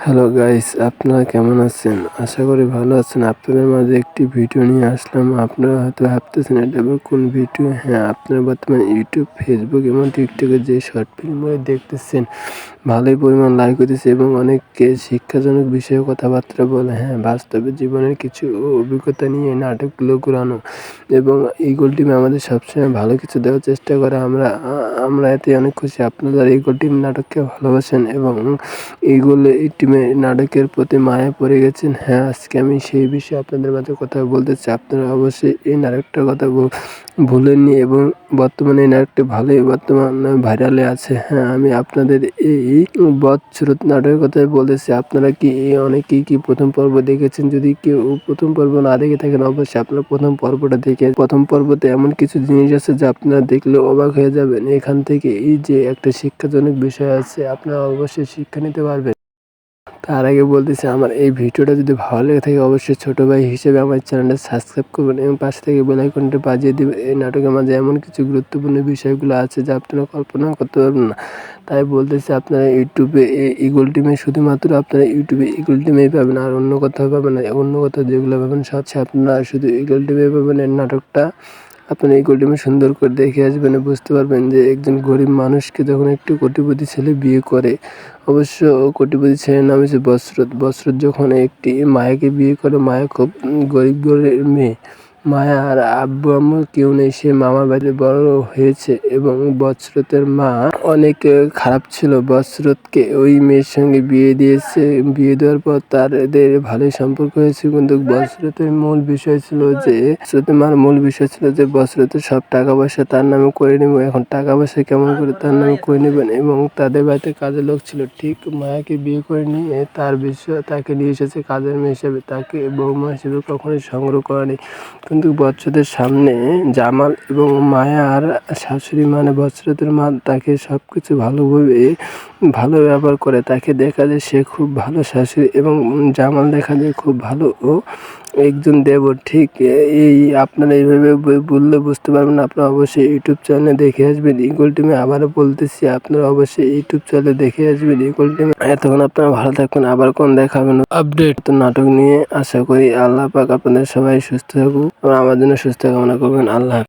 Hello guys, আপনারা কেমন আছেন? আশা করি ভালো আছেন। আপনাদের মাঝে একটি ভিডিও নিয়ে আসলাম। আপনারা হয়তো ভাবতেছেন এটা আবার কোন ভিডিও? হ্যাঁ, আপনারা বর্তমানে ইউটিউব, ফেসবুক এবং টিকটকে যে শর্ট ফিল্মগুলো দেখতেছেন, ভালোই পরিমাণ লাইক হইতেছে এবং অনেককে শিক্ষাজনক বিষয়ে কথাবার্তা বলে। হ্যাঁ, বাস্তবে জীবনের কিছু অভিজ্ঞতা নিয়ে নাটকগুলো ঘুরানো এবং ইগল টিম আমাদের সবসময় ভালো কিছু দেওয়ার চেষ্টা করে। আমরা এতে অনেক খুশি। আপনারা ইগল টিম নাটককে ভালোবাসেন এবং ইগল টিমের নাটকের প্রতি মায়ায় পড়ে গেছেন। হ্যাঁ, আজকে আমি সেই বিষয়ে আপনাদের মাঝে কথা বলতে চাই। আপনারা অবশ্যই এই নাটকটার কথা ভুলেননি এবং বর্তমানে এই নাটকটি ভালোই ভাইরালে আছে। হ্যাঁ, আমি আপনাদের এই বৎসরত নাটকের কথাই বলতেছি। আপনারা কি অনেকেই কি প্রথম পর্ব দেখেছেন? যদি কেউ প্রথম পর্ব না দেখে থাকেন, অবশ্যই আপনারা প্রথম পর্বটা দেখে প্রথম পর্বতে এমন কিছু জিনিস আছে যা আপনারা দেখলে অবাক হয়ে যাবেন। এখান থেকে এই যে একটা শিক্ষাজনক বিষয় আছে, আপনারা অবশ্যই শিক্ষা নিতে পারবেন। তার আগে বলতেছি, আমার এই ভিডিওটা যদি ভালো লেগে থাকে অবশ্যই ছোটো ভাই হিসেবে আমার চ্যানেলটা সাবস্ক্রাইব করবেন এবং পাশে থেকে বেল আইকনটা বাজিয়ে দেবেন। এই নাটকের মাঝে এমন কিছু গুরুত্বপূর্ণ বিষয়গুলো আছে যা আপনারা কল্পনা করতে পারবেন না। তাই বলতেছি, আপনারা ইউটিউবে ইগল টিমে শুধুমাত্র আপনারা ইউটিউবে ইগল টিমেই পাবেন, আর অন্য কোথাও পাবেন না। অন্য কোথাও যেগুলো পাবেন সবচেয়ে আপনারা শুধু ইগল টিমেই পাবেন। এই নাটকটা আপনারা ইগল টিমে সুন্দর করে দেখে আসবেন, বুঝতে পারবেন যে একজন গরিব মানুষকে যখন একটি কোটিপতি ছেলে বিয়ে করে, অবশ্য কোটিপতি ছেলের নাম হচ্ছে বসরত। বসরত যখন একটি মায়াকে বিয়ে করে, মায়া খুব গরিব ঘরের মেয়ে। মায়া আর আব্বু আম্মু কেউ নেই, সে মামার বাড়িতে বড় হয়েছে এবং বসরতের মা অনেক খারাপ ছিল। বসরতকে ওই মেয়ের সঙ্গে বিয়ে দিয়েছে। বিয়ে দেওয়ার পর তাদের ভালোই সম্পর্ক হয়েছে, কিন্তু বসরতের মূল বিষয় ছিল যে বসরতের সব টাকা পয়সা তার নামে করে নেব। এখন টাকা পয়সা কেমন করে তার নামে করে নেবেন? এবং তাদের বাড়িতে কাজের লোক ছিল, ঠিক মায়াকে বিয়ে করে নিয়ে তাকে নিয়ে এসেছে কাজের মেয়ে হিসেবে। তাকে বৌমা হিসেবে কখনোই সংগ্রহ করেনি। কিন্তু বৎসরতের সামনে জামাল এবং মায়ার শাশুড়ি মানে বৎসরতের মা তাকে সব কিছু ভালো ব্যবহার করে। তাকে দেখা যায় সে খুব ভালো শাশুড়ি এবং জামাল দেখা যায় খুব ভালো ও একজন দেবর। ঠিক এই আপনারা এইভাবে বললে বুঝতে পারবেন। আপনারা অবশ্যই ইউটিউব চ্যানেলে দেখে আসবেন ইগল টিমে। আবারও বলতেছি, আপনারা অবশ্যই ইউটিউব চ্যানেলে দেখে আসবেন ইগল টিমে। এতক্ষণ আপনারা ভালো থাকবেন, আবার কোন দেখাবেন আপডেট নাটক নিয়ে। আশা করি আল্লাহ পাক আপনাদের সবাই সুস্থ থাকুক এবং আমার জন্য সুস্থ কামনা করবেন। আল্লাহ।